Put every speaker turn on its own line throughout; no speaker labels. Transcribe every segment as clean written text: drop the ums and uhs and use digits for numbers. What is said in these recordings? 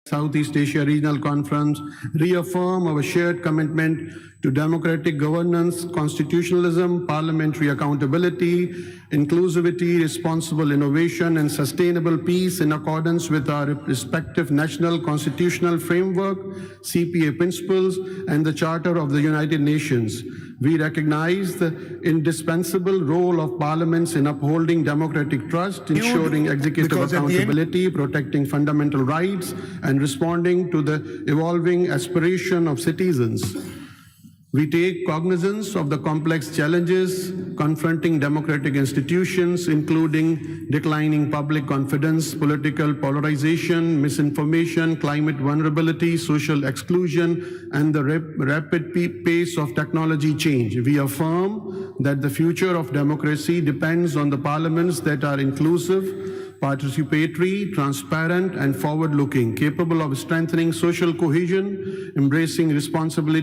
Southeast Asia Regional Conference reaffirm our shared commitment to democratic governance, constitutionalism, parliamentary accountability, inclusivity, responsible innovation, and sustainable peace in accordance with our respective national constitutional framework, CPA principles, and the Charter of the United Nations. We recognize the indispensable role of parliaments in upholding democratic trust, ensuring executive accountability, protecting fundamental rights, and responding to the evolving aspiration of citizens. We take cognizance of the complex challenges confronting democratic institutions, including declining public confidence, political polarization, misinformation, climate vulnerability, social exclusion, and the rapid pace of technology change. We affirm that the future of democracy depends on the parliaments that are inclusive, participatory, transparent, and forward-looking, capable of strengthening social cohesion, embracing responsible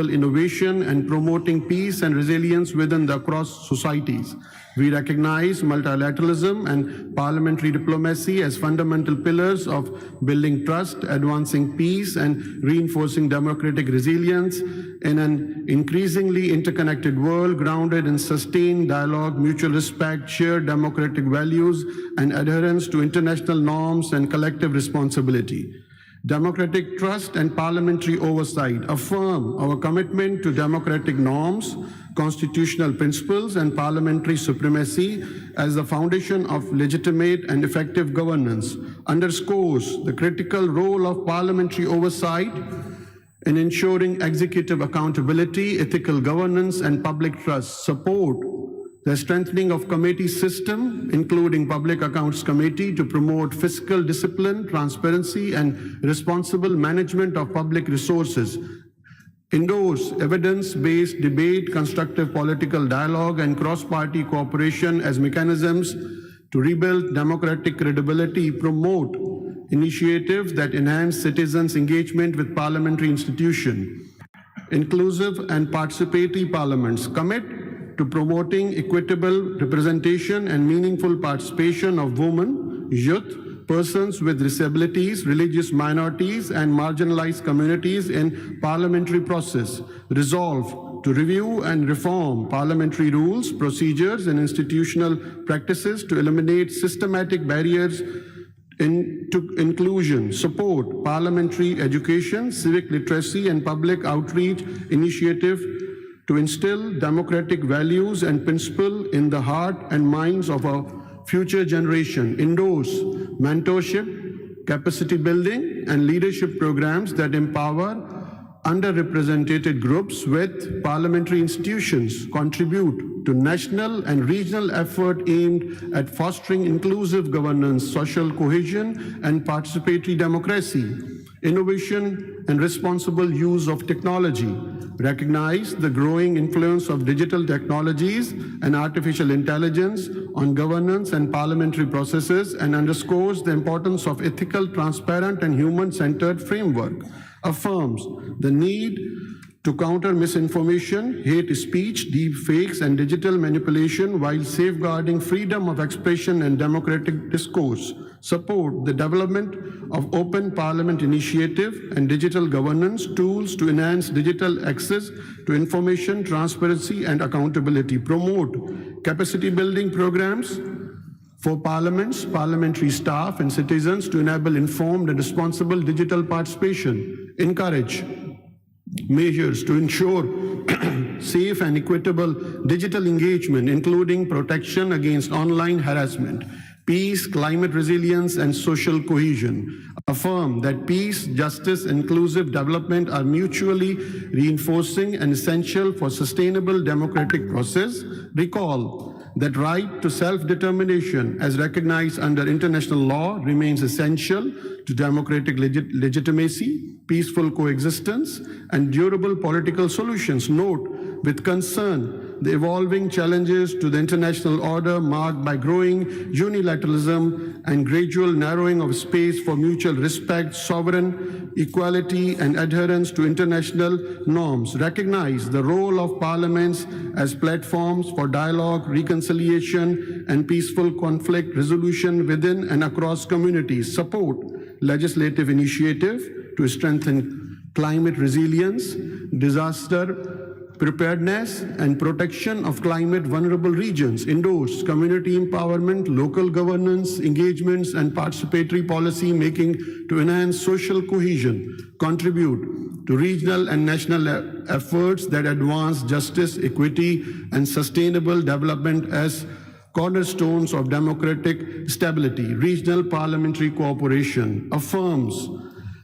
innovation, and promoting peace and resilience within the across societies. We recognize multilateralism and parliamentary diplomacy as fundamental pillars of building trust, advancing peace, and reinforcing democratic resilience in an increasingly interconnected world grounded in sustained dialogue, mutual respect, shared democratic values, and adherence to international norms and collective responsibility. Democratic trust and parliamentary oversight affirm our commitment to democratic norms, constitutional principles, and parliamentary supremacy as the foundation of legitimate and effective governance, underscores the critical role of parliamentary oversight in ensuring executive accountability, ethical governance, and public trust, support the strengthening of committee system, including Public Accounts Committee, to promote fiscal discipline, transparency, and responsible management of public resources. Endorse evidence-based debate, constructive political dialogue, and cross-party cooperation as mechanisms to rebuild democratic credibility, promote initiatives that enhance citizens' engagement with parliamentary institutions. Inclusive and participatory parliaments commit to promoting equitable representation and meaningful participation of women, youth, persons with disabilities, religious minorities, and marginalized communities in parliamentary process. Resolve to review and reform parliamentary rules, procedures, and institutional practices to eliminate systematic barriers to inclusion, support parliamentary education, civic literacy, and public outreach initiative to instill democratic values and principles in the heart and minds of our future generation. Endorse mentorship, capacity building, and leadership programs that empower underrepresented groups with parliamentary institutions. Contribute to national and regional effort aimed at fostering inclusive governance, social cohesion, and participatory democracy. Innovation and responsible use of technology. Recognize the growing influence of digital technologies and artificial intelligence on governance and parliamentary processes, and underscores the importance of ethical, transparent, and human-centered framework. Affirms the need to counter misinformation, hate speech, deep fakes, and digital manipulation while safeguarding freedom of expression and democratic discourse. Support the development of open parliament initiative and digital governance tools to enhance digital access to information, transparency, and accountability. Promote capacity building programs for parliaments, parliamentary staff, and citizens to enable informed and responsible digital participation. Encourage measures to ensure safe and equitable digital engagement, including protection against online harassment, peace, climate resilience, and social cohesion. Affirm that peace, justice, inclusive development are mutually reinforcing and essential for sustainable democratic process. Recall that right to self-determination, as recognized under international law, remains essential to democratic legitimacy, peaceful coexistence, and durable political solutions. Note with concern the evolving challenges to the international order marked by growing unilateralism and gradual narrowing of space for mutual respect, sovereign equality, and adherence to international norms. Recognize the role of parliaments as platforms for dialogue, reconciliation, and peaceful conflict resolution within and across communities. Support legislative initiative to strengthen climate resilience, disaster preparedness and protection of climate vulnerable regions, endorse community empowerment, local governance, engagements, and participatory policy making to enhance social cohesion, contribute to regional and national efforts that advance justice, equity, and sustainable development as cornerstones of democratic stability. Regional parliamentary cooperation affirms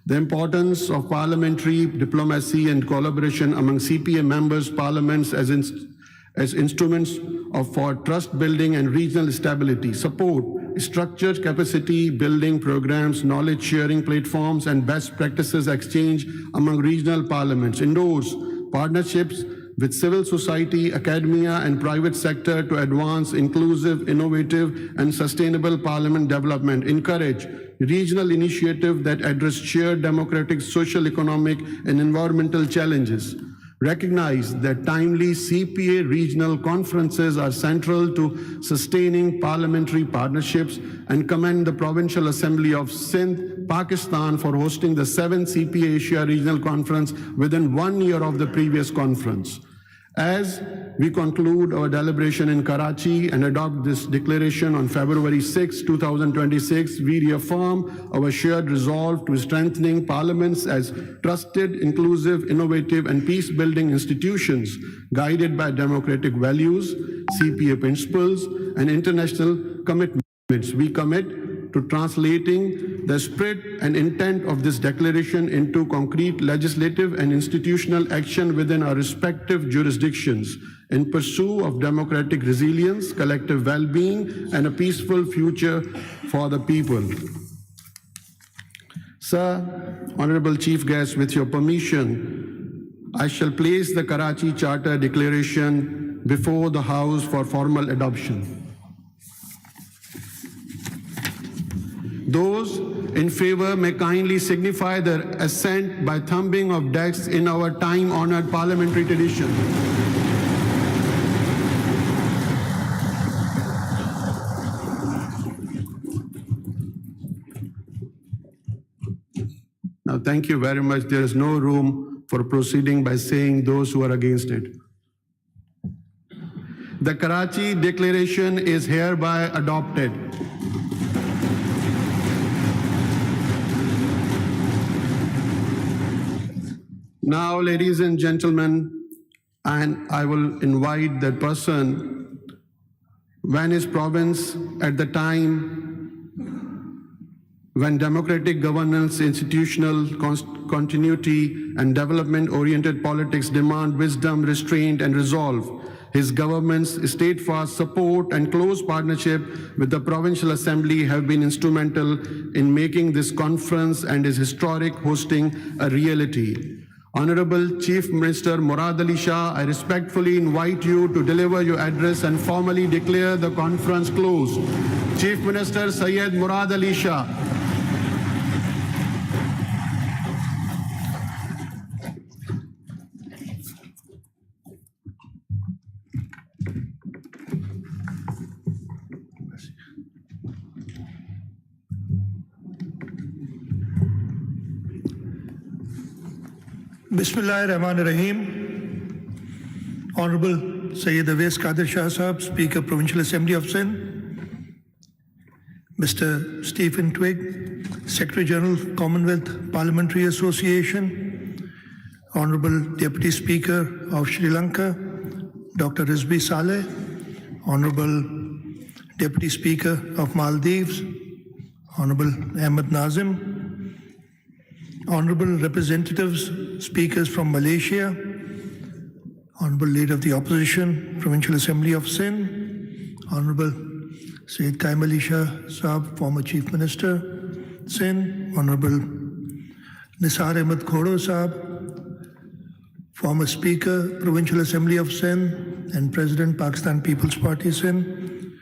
the importance of parliamentary diplomacy and collaboration among CPA members' parliaments as instruments for trust building and regional stability. Support structured capacity building programs, knowledge sharing platforms, and best practices exchange among regional parliaments. Endorse partnerships with civil society, academia, and private sector to advance inclusive, innovative, and sustainable parliament development. Encourage regional initiatives that address shared democratic, social, economic, and environmental challenges. Recognize that timely CPA regional conferences are central to sustaining parliamentary partnerships and commend the Provincial Assembly of Sindh, Pakistan for hosting the 7th CPA Asia Regional Conference within 1 year of the previous conference. As we conclude our deliberation in Karachi and adopt this declaration on February 6, 2026, we reaffirm our shared resolve to strengthening parliaments as trusted, inclusive, innovative, and peace-building institutions guided by democratic values, CPA principles, and international commitments. We commit to translating the spirit and intent of this declaration into concrete legislative and institutional action within our respective jurisdictions in pursuit of democratic resilience, collective well-being, and a peaceful future for the people. Sir, Honorable Chief Guest, with your permission, I shall place the Karachi Charter Declaration before the House for formal adoption. Those in favor may kindly signify their assent by thumbing of decks in our time-honored parliamentary tradition. Now, thank you very much. There is no room for proceeding by saying those who are against it. The Karachi Declaration is hereby adopted. Now, ladies and gentlemen, and I will invite that person when his province at the time when democratic governance, institutional continuity, and development-oriented politics demand wisdom, restraint, and resolve. His government's steadfast support and close partnership with the Provincial Assembly have been instrumental in making this conference and its historic hosting a reality. Honorable Chief Minister Murad Ali Shah, I respectfully invite you to deliver your address and formally declare the conference closed. Chief Minister Syed Murad Ali Shah.
Bismillahirrahmanirrahim. Honorable Sayyid Awais Qadir Shah Sahab, Speaker, Provincial Assembly of Sindh. Mr. Stephen Twigg, Secretary General, Commonwealth Parliamentary Association. Honorable Deputy Speaker of Sri Lanka, Dr. Rizvi Saleh. Honorable Deputy Speaker of Maldives, Honorable Ahmed Nazim. Honorable representatives, speakers from Malaysia, Honorable Leader of the Opposition, Provincial Assembly of Sindh, Honorable Syed Qaim Ali Shah Sahab, former Chief Minister, Sindh, Honorable Nisar Ahmed Khodo Sahab, former Speaker, Provincial Assembly of Sindh and President, Pakistan People's Party, Sindh,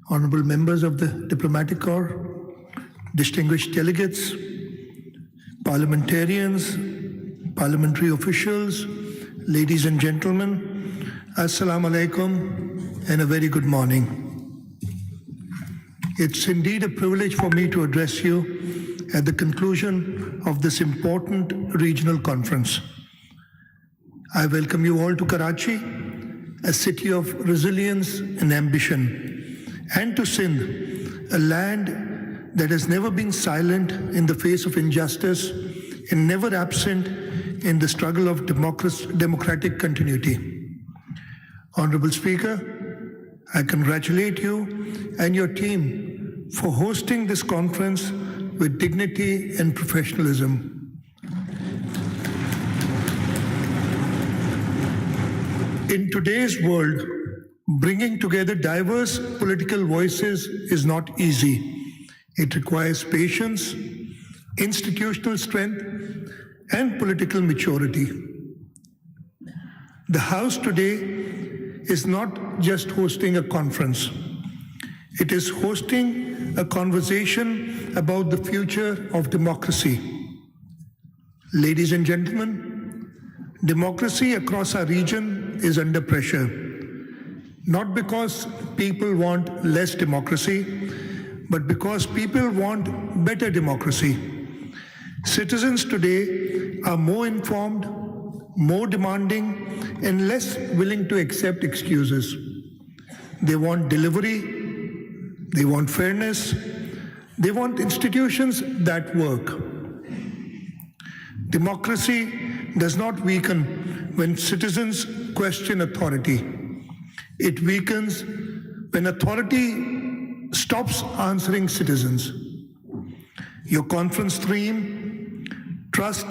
Honorable members of the Diplomatic Corps, distinguished delegates, parliamentarians, parliamentary officials, ladies and gentlemen, Assalamu alaikum and a very good morning. It's indeed a privilege for me to address you at the conclusion of this important regional conference. I welcome you all to Karachi, a city of resilience and ambition, and to Sindh, a land that has never been silent in the face of injustice and never absent in the struggle of democratic continuity. Honorable Speaker, I congratulate you and your team for hosting this conference with dignity and professionalism. In today's world, bringing together diverse political voices is not easy. It requires patience, institutional strength, and political maturity. The House today is not just hosting a conference. It is hosting a conversation about the future of democracy. Ladies and gentlemen, democracy across our region is under pressure, not because people want less democracy, but because people want better democracy. Citizens today are more informed, more demanding, and less willing to accept excuses. They want delivery, they want fairness, they want institutions that work. Democracy does not weaken when citizens question authority. It weakens when authority stops answering citizens. Your conference theme, trust,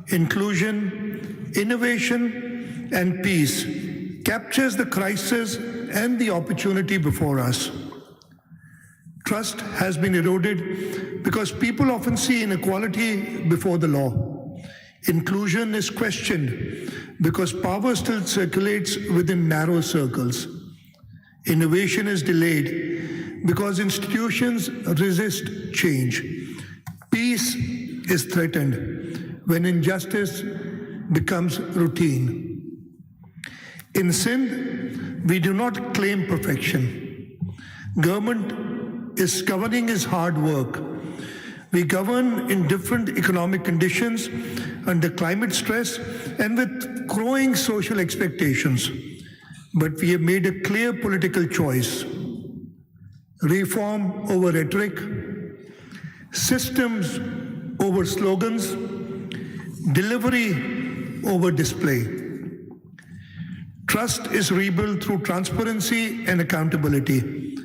inclusion, innovation, and peace, captures the crisis and the opportunity before us. Trust has been eroded because people often see inequality before the law. Inclusion is questioned because power still circulates within narrow circles. Innovation is delayed because institutions resist change. Peace is threatened when injustice becomes routine. In Sindh, we do not claim perfection. Governing is hard work. We govern in different economic conditions, under climate stress, and with growing social expectations. But we have made a clear political choice: reform over rhetoric, systems over slogans, delivery over display. Trust is rebuilt through transparency and accountability.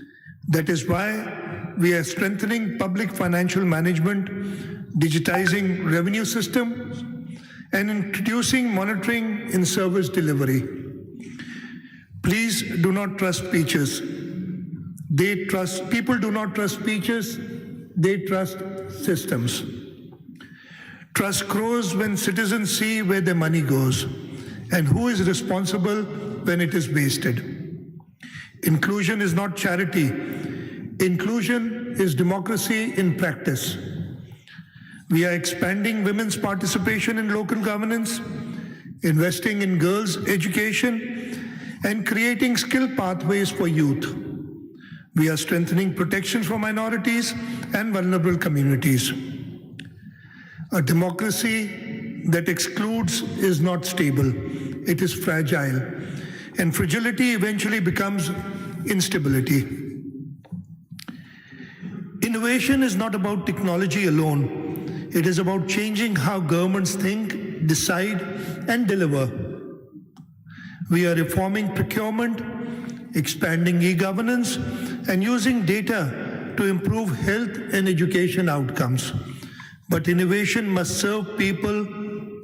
That is why we are strengthening public financial management, digitizing revenue systems, and introducing monitoring in service delivery. Please do not trust speeches. People do not trust speeches, they trust systems. Trust grows when citizens see where their money goes and who is responsible when it is wasted. Inclusion is not charity. Inclusion is democracy in practice. We are expanding women's participation in local governance, investing in girls' education, and creating skill pathways for youth. We are strengthening protection for minorities and vulnerable communities. A democracy that excludes is not stable. It is fragile, and fragility eventually becomes instability. Innovation is not about technology alone. It is about changing how governments think, decide, and deliver. We are reforming procurement, expanding e-governance, and using data to improve health and education outcomes. But innovation must serve people,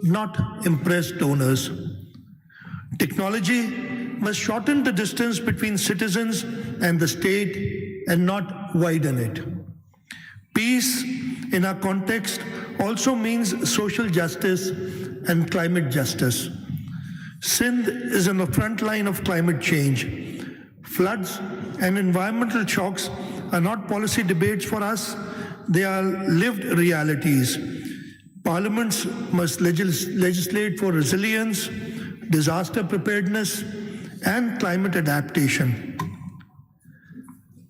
not impress donors. Technology must shorten the distance between citizens and the state and not widen it. Peace in our context also means social justice and climate justice. Sindh is on the front line of climate change. Floods and environmental shocks are not policy debates for us, they are lived realities. Parliaments must legislate for resilience, disaster preparedness, and climate adaptation.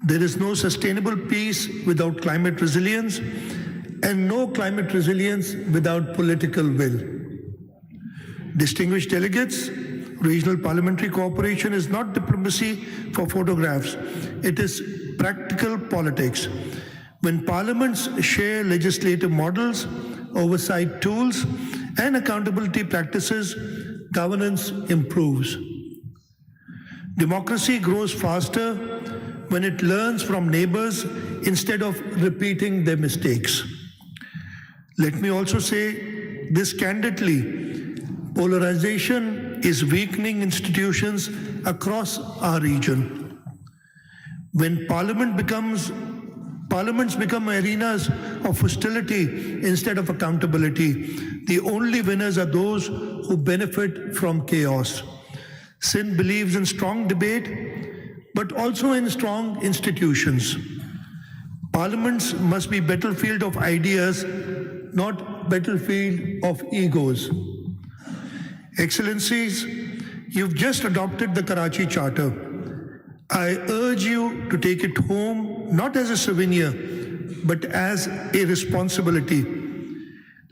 There is no sustainable peace without climate resilience, and no climate resilience without political will. Distinguished delegates, regional parliamentary cooperation is not diplomacy for photographs. It is practical politics. When parliaments share legislative models, oversight tools, and accountability practices, governance improves. Democracy grows faster when it learns from neighbors instead of repeating their mistakes. Let me also say this candidly, polarization is weakening institutions across our region. When parliaments become arenas of hostility instead of accountability, the only winners are those who benefit from chaos. Sindh believes in strong debate, but also in strong institutions. Parliaments must be battlefield of ideas, not battlefield of egos. Excellencies, you've just adopted the Karachi Charter. I urge you to take it home not as a souvenir, but as a responsibility.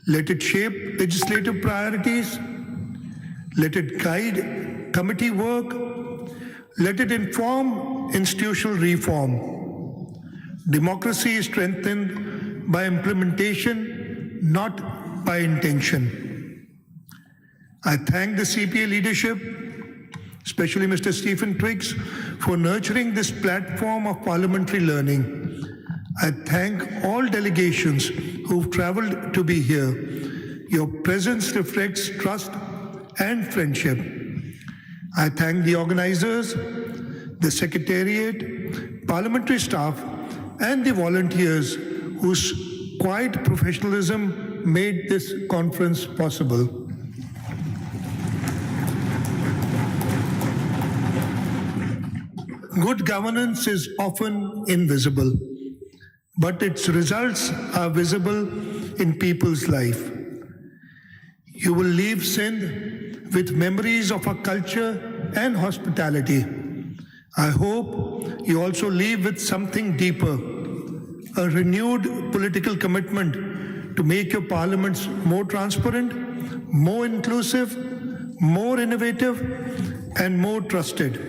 Let it shape legislative priorities. Let it guide committee work. Let it inform institutional reform. Democracy is strengthened by implementation, not by intention. I thank the CPA leadership, especially Mr. Stephen Twiggs, for nurturing this platform of parliamentary learning. I thank all delegations who've traveled to be here. Your presence reflects trust and friendship. I thank the organizers, the secretariat, parliamentary staff, and the volunteers whose quiet professionalism made this conference possible. Good governance is often invisible, but its results are visible in people's life. You will leave Sindh with memories of our culture and hospitality. I hope you also leave with something deeper, a renewed political commitment to make your parliaments more transparent, more inclusive, more innovative, and more trusted.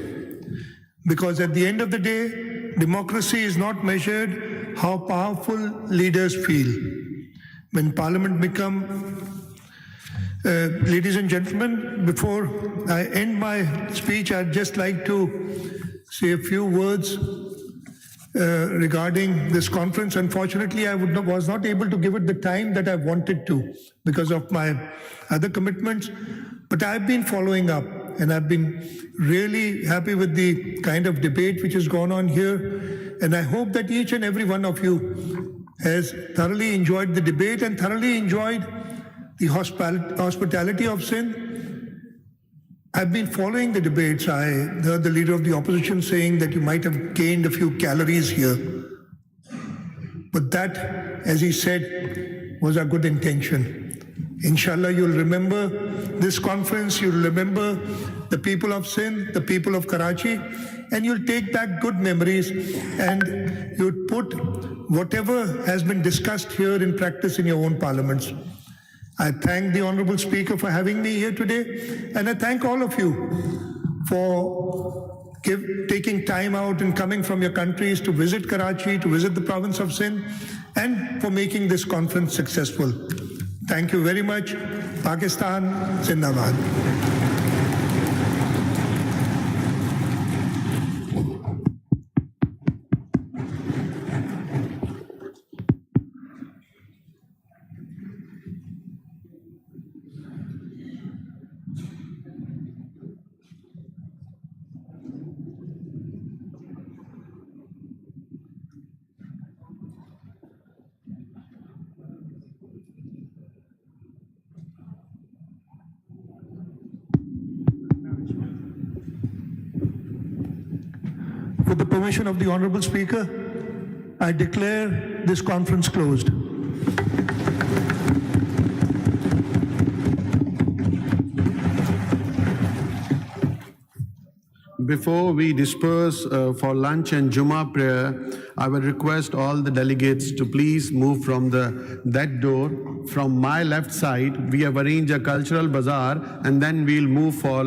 Because at the end of the day, democracy is not measured how powerful leaders feel. When parliament ladies and gentlemen, before I end my speech, I'd just like to say a few words regarding this conference. Unfortunately, I was not able to give it the time that I wanted to because of my other commitments, but I've been following up. And I've been really happy with the kind of debate which has gone on here. And I hope that each and every one of you has thoroughly enjoyed the debate and thoroughly enjoyed the hospitality of Sindh. I've been following the debates. I heard the leader of the opposition saying that you might have gained a few calories here. But that, as he said, was a good intention. Inshallah, you'll remember this conference, you'll remember the people of Sindh, the people of Karachi, and you'll take back good memories and you'll put whatever has been discussed here in practice in your own parliaments. I thank the Honorable Speaker for having me here today, and I thank all of you for taking time out and coming from your countries to visit Karachi, to visit the province of Sindh, and for making this conference successful. Thank you very much. Pakistan, Zindabad. With the permission of the Honorable Speaker, I declare this conference closed.
Before we disperse for lunch and Juma prayer, I will request all the delegates to please move from that door. From my left side, we have arranged a cultural bazaar, and then we'll move for